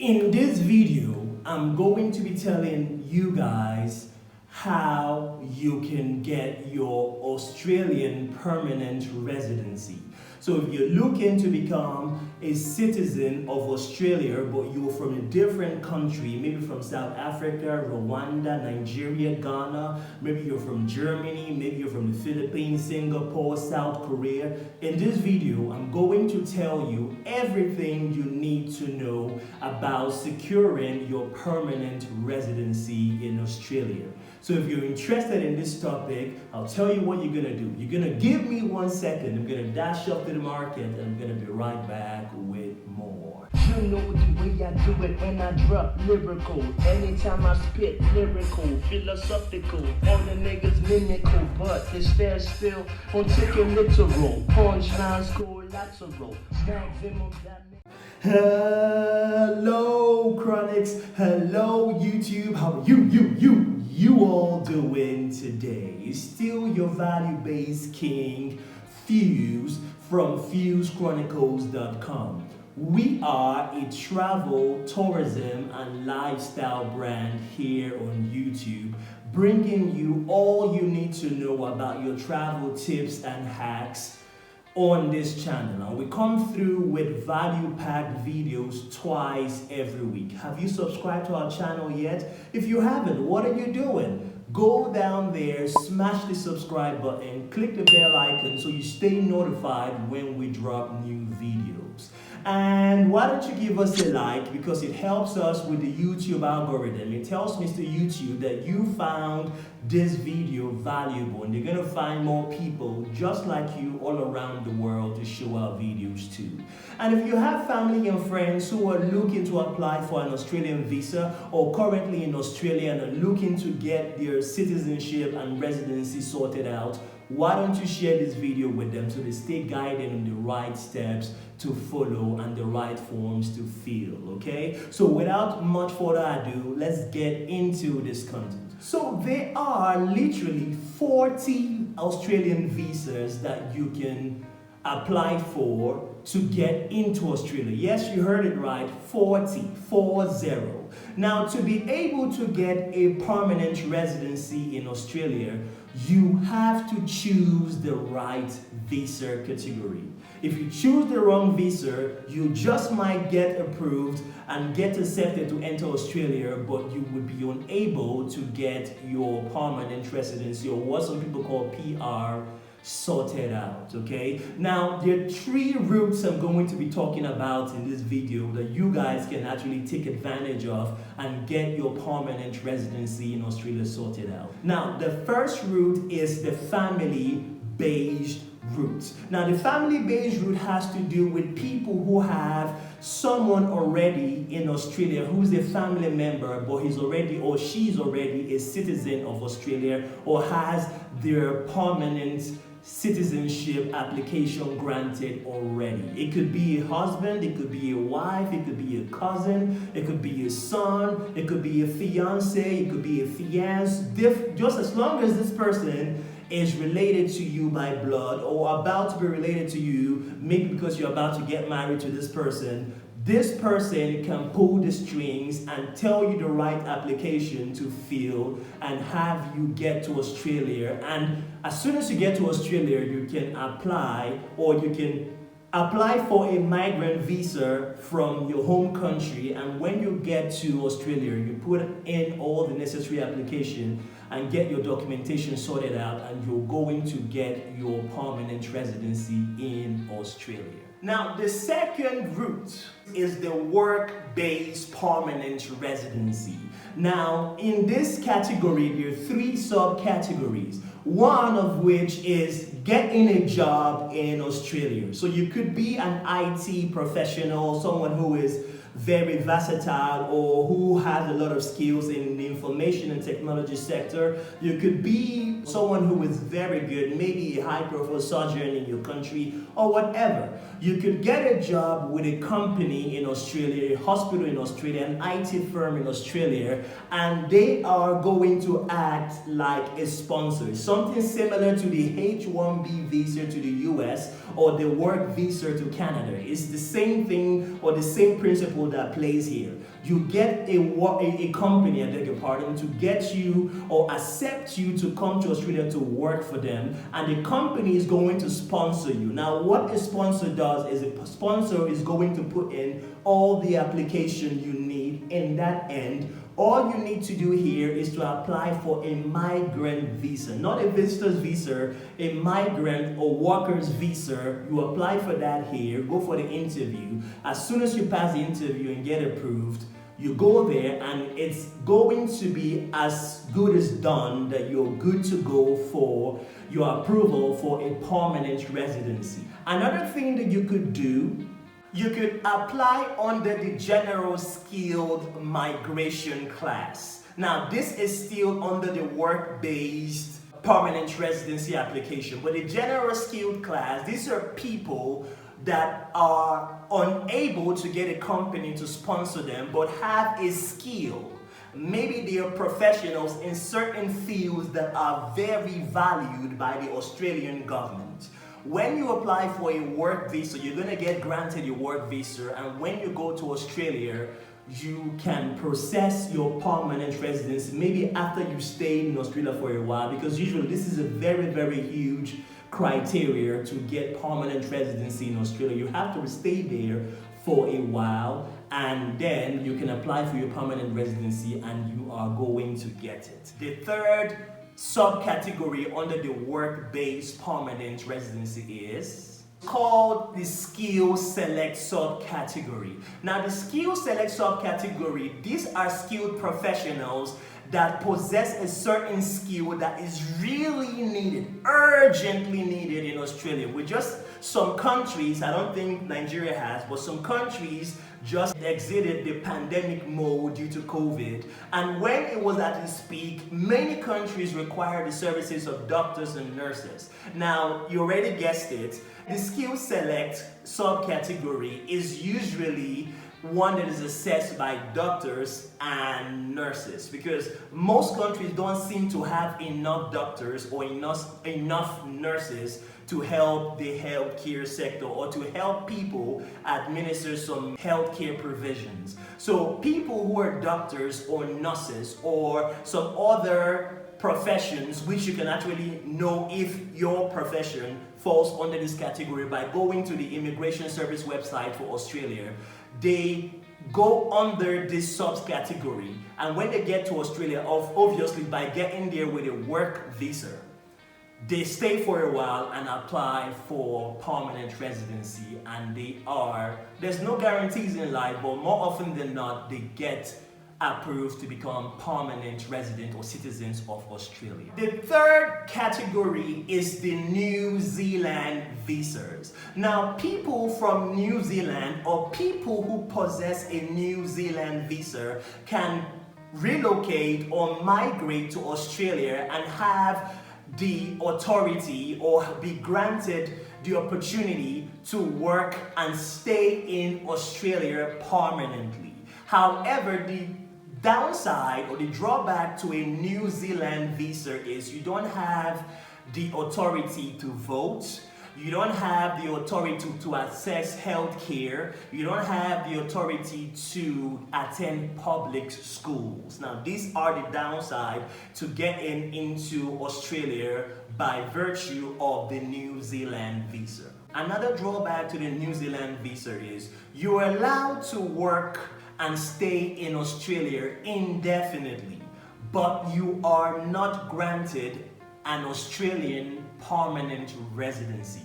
In this video, I'm going to be telling you guys how you can get your Australian permanent residency. So if you're looking to become a citizen of Australia, but you're from a different country, maybe from South Africa, Rwanda, Nigeria, Ghana, maybe you're from Germany, maybe you're from the Philippines, Singapore, South Korea. In this video, I'm going to tell you everything you need to know about securing your permanent residency in Australia. So if you're interested in this topic, I'll tell you what you're gonna do. You're gonna give me 1 second. I'm gonna dash up to the market and I'm gonna be right back with more. You know the way I do it when I drop lyrical. Anytime I spit lyrical, philosophical. All the niggas mimical, but they stare still on taking literal. Punchlines collateral. Maximum damage. Hello Chronics, hello YouTube, how are you all doing today? It's still your value-based king, Fuse, from FuseChronicles.com. We are a travel, tourism, and lifestyle brand here on YouTube, bringing you all you need to know about your travel tips and hacks on this channel. And we come through with value-packed videos twice every week. Have you subscribed to our channel yet? If you haven't, what are you doing? Go down there, smash the subscribe button, click the bell icon so you stay notified when we drop new videos. And why don't you give us a like, because it helps us with the YouTube algorithm. It tells Mr. YouTube that you found this video valuable, and they're gonna find more people just like you all around the world to show our videos to. And if you have family and friends who are looking to apply for an Australian visa or currently in Australia and are looking to get their citizenship and residency sorted out, why don't you share this video with them so they stay guided on the right steps to follow and the right forms to fill, okay? So without much further ado, let's get into this content. So there are literally 40 Australian visas that you can apply for to get into Australia. Yes, you heard it right, 40. Now, to be able to get a permanent residency in Australia, you have to choose the right visa category. If you choose the wrong visa, you just might get approved and get accepted to enter Australia, but you would be unable to get your permanent residency, or what some people call PR, sorted out, okay? Now, there are 3 routes I'm going to be talking about in this video that you guys can actually take advantage of and get your permanent residency in Australia sorted out. Now, the first route is the family-based route. Now, the family-based route has to do with people who have someone already in Australia who's a family member, but he's already or she's already a citizen of Australia or has their permanent citizenship application granted already. It could be a husband, it could be a wife, it could be a cousin, it could be a son, it could be a fiance, it could be a fiance. Just as long as this person is related to you by blood or about to be related to you, maybe because you're about to get married to this person can pull the strings and tell you the right application to fill and have you get to Australia. And as soon as you get to Australia, you can apply, or you can apply for a migrant visa from your home country. And when you get to Australia, you put in all the necessary application and get your documentation sorted out, and you're going to get your permanent residency in Australia. Now, the second route is the work-based permanent residency. Now, in this category, there are 3 subcategories, one of which is getting a job in Australia. So you could be an IT professional, someone who is very versatile or who has a lot of skills in the information and technology sector. You could be someone who is very good, maybe a high-profile surgeon in your country or whatever. You could get a job with a company in Australia, a hospital in Australia, an IT firm in Australia, and they are going to act like a sponsor. something similar to the H-1B visa to the US or the work visa to Canada. It's the same thing or the same principle that plays here. You get a company, I beg your pardon, to get you or accept you to come to Australia to work for them, and the company is going to sponsor you. Now, what a sponsor does is a sponsor is going to put in all the application you need in that end. All you need to do here is to apply for a migrant visa, not a visitor's visa, a migrant or worker's visa. You apply for that here, go for the interview. As soon as you pass the interview and get approved, you go there and it's going to be as good as done that you're good to go for your approval for a permanent residency. Another thing that you could do, you could apply under the general skilled migration class. Now, this is still under the work-based permanent residency application, but the general skilled class, these are people that are unable to get a company to sponsor them but have a skill. Maybe they are professionals in certain fields that are very valued by the Australian government. When you apply for a work visa, you're going to get granted your work visa, and when you go to Australia, you can process your permanent residency maybe after you stayed in Australia for a while, because usually this is a very, very huge criteria to get permanent residency in Australia. You have to stay there for a while, and then you can apply for your permanent residency and you are going to get it. The third subcategory under the work-based permanent residency is called the skill select subcategory. Now, the skill select subcategory, these are skilled professionals that possess a certain skill that is really needed, urgently needed in Australia. With just some countries, I don't think Nigeria has, but some countries just exited the pandemic mode due to COVID. And when it was at its peak, many countries required the services of doctors and nurses. Now, you already guessed it, the skill select subcategory is usually one that is assessed by doctors and nurses, because most countries don't seem to have enough doctors or enough nurses to help the healthcare sector or to help people administer some healthcare provisions. So people who are doctors or nurses or some other professions, which you can actually know if your profession falls under this category by going to the Immigration Service website for Australia, they go under this subcategory, and when they get to Australia, obviously by getting there with a work visa, they stay for a while and apply for permanent residency, and there's no guarantees in life, but more often than not, they get approved to become permanent resident or citizens of Australia. The third category is the New Zealand visas. Now, people from New Zealand or people who possess a New Zealand visa can relocate or migrate to Australia and have the authority or be granted the opportunity to work and stay in Australia permanently. However, the downside or the drawback to a New Zealand visa is you don't have the authority to vote, you don't have the authority to access health care, you don't have the authority to attend public schools. Now, these are the downside to getting into Australia by virtue of the New Zealand visa. Another drawback to the New Zealand visa is you're allowed to work and stay in Australia indefinitely, but you are not granted an Australian permanent residency.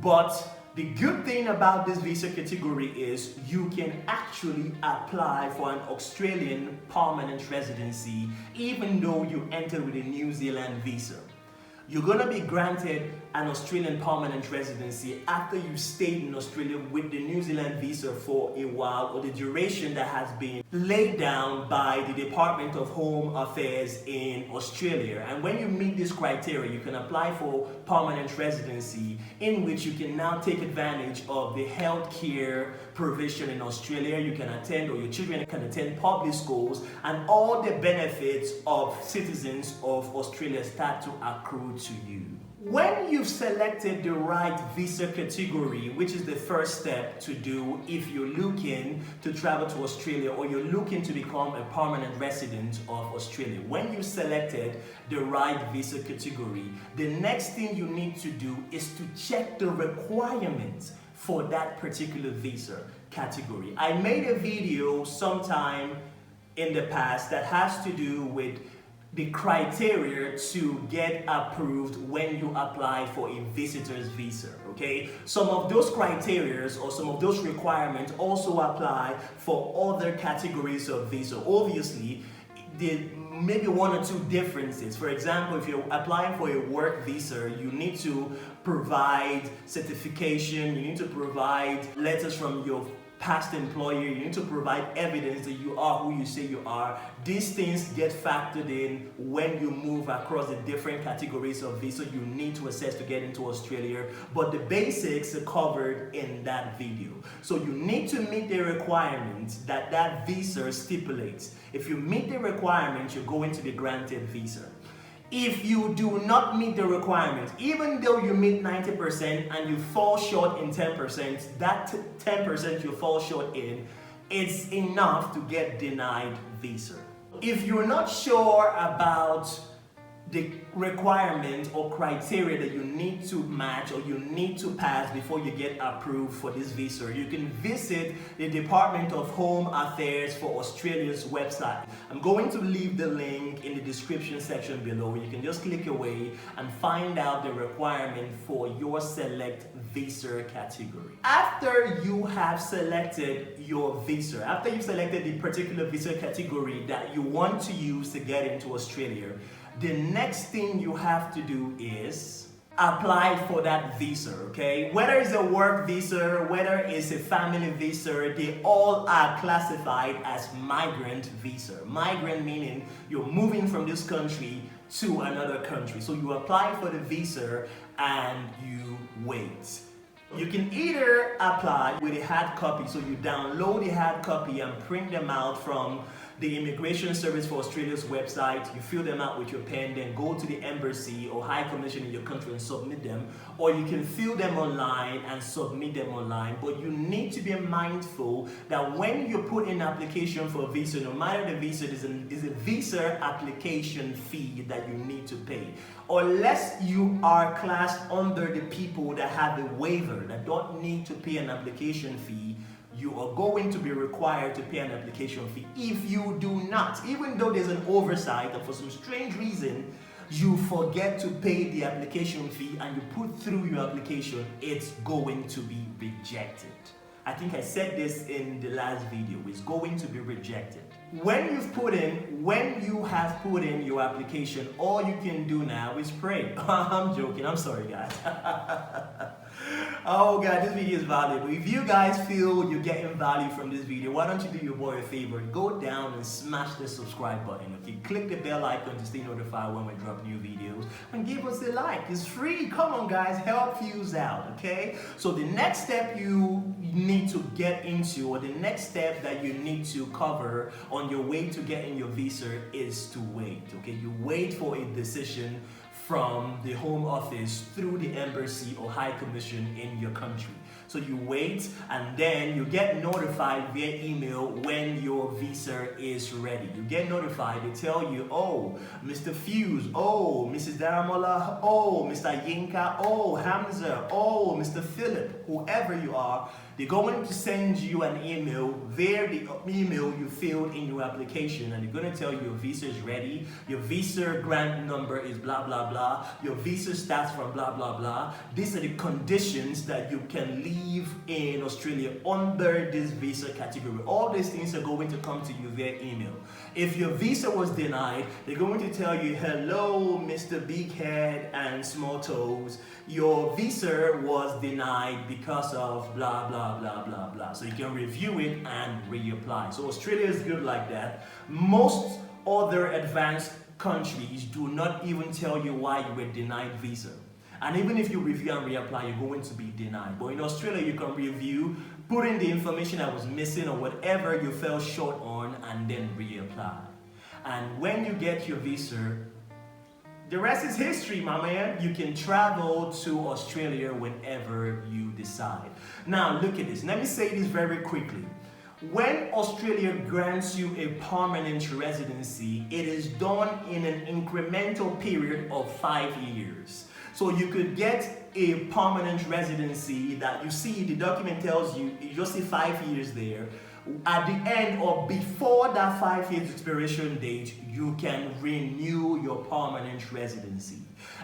But the good thing about this visa category is you can actually apply for an Australian permanent residency even though you enter with a New Zealand visa. You're going to be granted an Australian permanent residency after you stayed in Australia with the New Zealand visa for a while, or the duration that has been laid down by the Department of Home Affairs in Australia. And when you meet this criteria, you can apply for permanent residency, in which you can now take advantage of the healthcare provision in Australia. You can attend, or your children can attend, public schools, and all the benefits of citizens of Australia start to accrue to you. When you've selected the right visa category, which is the first step to do if you're looking to travel to Australia or you're looking to become a permanent resident of Australia, when you've selected the right visa category, the next thing you need to do is to check the requirements for that particular visa category. I made a video sometime in the past that has to do with the criteria to get approved when you apply for a visitor's visa, okay? Some of those criteria or some of those requirements also apply for other categories of visa. Obviously, there may be one or two differences. For example, if you're applying for a work visa, you need to provide certification, you need to provide letters from your past employer, you need to provide evidence that you are who you say you are. These things get factored in when you move across the different categories of visa you need to assess to get into Australia, but the basics are covered in that video. So you need to meet the requirements that that visa stipulates. If you meet the requirements, you're going to be granted visa. If you do not meet the requirements, even though you meet 90% and you fall short in 10%, that 10% you fall short in is enough to get denied visa. If you're not sure about the requirement or criteria that you need to match or you need to pass before you get approved for this visa, you can visit the Department of Home Affairs for Australia's website. I'm going to leave the link in the description section below. You can just click away and find out the requirement for your select visa category. After you have selected your visa, after you've selected the particular visa category that you want to use to get into Australia, the next thing you have to do is apply for that visa, okay? Whether it's a work visa, whether it's a family visa, they all are classified as migrant visa. Migrant meaning you're moving from this country to another country. So you apply for the visa and you wait. You can either apply with a hard copy, so you download the hard copy and print them out from the Immigration Service for Australia's website. You fill them out with your pen, then go to the embassy or High Commission in your country and submit them. Or you can fill them online and submit them online. But you need to be mindful that when you put in an application for a visa, no matter the visa, there's a visa application fee that you need to pay. Unless you are classed under the people that have a waiver that don't need to pay an application fee, you are going to be required to pay an application fee. If you do not, even though there's an oversight and for some strange reason you forget to pay the application fee and you put through your application, it's going to be rejected. I think I said this in the last video, it's going to be rejected. When you have put in your application, all you can do now is pray. I'm joking, I'm sorry guys. Oh god, this video is valuable. If you guys feel you're getting value from this video, why don't you do your boy a favor? Go down and smash the subscribe button. Okay, click the bell icon to stay notified when we drop new videos, and give us a like. It's free. Come on guys, help views out, okay? So the next step you need to get into, or the next step that you need to cover on your way to getting your visa, is to wait, okay? You wait for a decision from the Home Office through the embassy or High Commission in your country. So you wait and then you get notified via email when your visa is ready. You get notified, they tell you, oh, Mr. Fuse, oh, Mrs. Daramola, oh, Mr. Yinka, oh, Hamza, oh, Mr. Philip, whoever you are, They're going to send you an email, the email you filled in your application, and they're going to tell you your visa is ready, your visa grant number is blah blah blah, your visa starts from blah blah blah. These are the conditions that you can live in Australia under this visa category. All these things are going to come to you via email. If your visa was denied, they're going to tell you, hello Mr. Big Head and Small Toes, your visa was denied because of blah blah blah blah blah. So you can review it and reapply. So Australia is good like that. Most other advanced countries do not even tell you why you were denied visa. And even if you review and reapply, you're going to be denied. But in Australia, you can review, put in the information that was missing or whatever you fell short on, and then reapply. And when you get your visa, the rest is history, my man. You can travel to Australia whenever you decide. Now, look at this. Let me say this very quickly. When Australia grants you a permanent residency, it is done in an incremental period of 5 years. So you could get a permanent residency that you see, the document tells you, you just see 5 years there. At the end or before that 5 years expiration date, you can renew your permanent residency.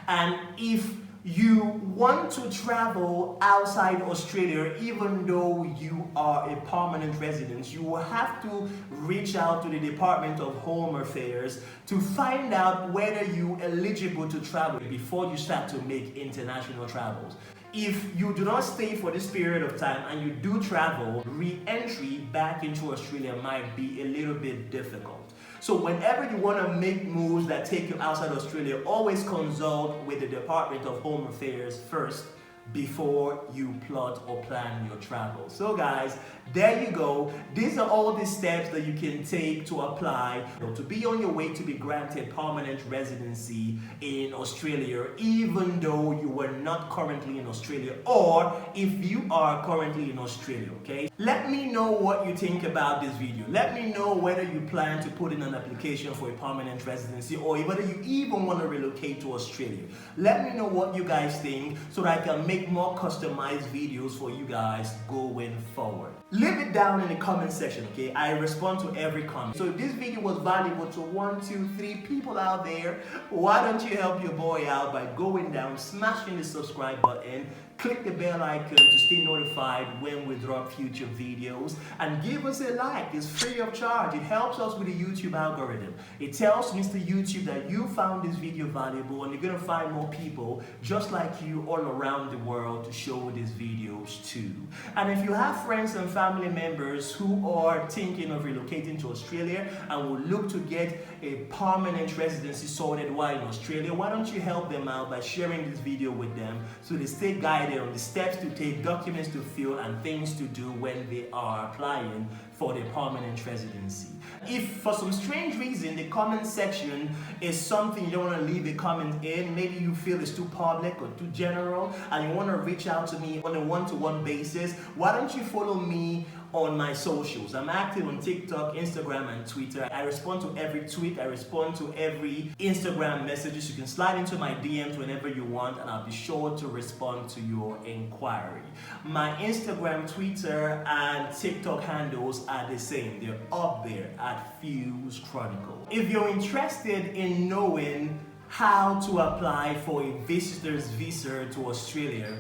And if you want to travel outside Australia, even though you are a permanent resident, you will have to reach out to the Department of Home Affairs to find out whether you're eligible to travel before you start to make international travels. If you do not stay for this period of time and you do travel, re-entry back into Australia might be a little bit difficult. So whenever you want to make moves that take you outside Australia, always consult with the Department of Home Affairs first before you plot or plan your travel. So guys, there you go. These are all the steps that you can take to apply to be on your way to be granted permanent residency in Australia, even though you were not currently in Australia, or if you are currently in Australia, okay? Let me know what you think about this video. Let me know whether you plan to put in an application for a permanent residency or whether you even want to relocate to Australia. Let me know what you guys think so that I can make more customized videos for you guys going forward. Leave it down in the comment section, okay? I respond to every comment. So if this video was valuable to 1, 2, 3 people out there, why don't you help your boy out by going down, smashing the subscribe button, click the bell icon to stay notified when we drop future videos, and give us a like. It's free of charge. It helps us with the YouTube algorithm. It tells Mr. YouTube that you found this video valuable and you're gonna find more people just like you all around the world to show these videos to. And if you have friends and family members who are thinking of relocating to Australia and will look to get a permanent residency sorted while in Australia, why don't you help them out by sharing this video with them so they stay guided on the steps to take, documents to fill, and things to do when they are applying for the permanent residency. If for some strange reason the comment section is something you don't want to leave a comment in, maybe you feel it's too public or too general and you want to reach out to me on a one-to-one basis, why don't you follow me on my socials? I'm active on TikTok, Instagram, and Twitter. I respond to every tweet, I respond to every Instagram messages. You can slide into my DMs whenever you want and I'll be sure to respond to your inquiry. My Instagram, Twitter, and TikTok handles are the same. They're up there at Fuse Chronicle. If you're interested in knowing how to apply for a visitor's visa to Australia,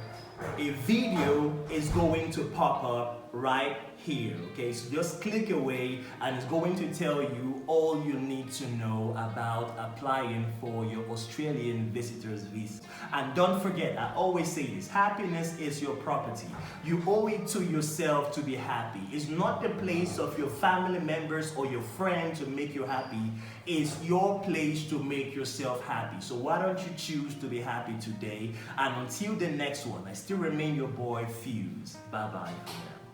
a video is going to pop up right here, okay? So just click away and it's going to tell you all you need to know about applying for your Australian visitor's visa. And don't forget, I always say this, happiness is your property. You owe it to yourself to be happy. It's not the place of your family members or your friend to make you happy. It's your place to make yourself happy. So why don't you choose to be happy today? And until the next one, I still remain your boy Fuse. Bye-bye for now.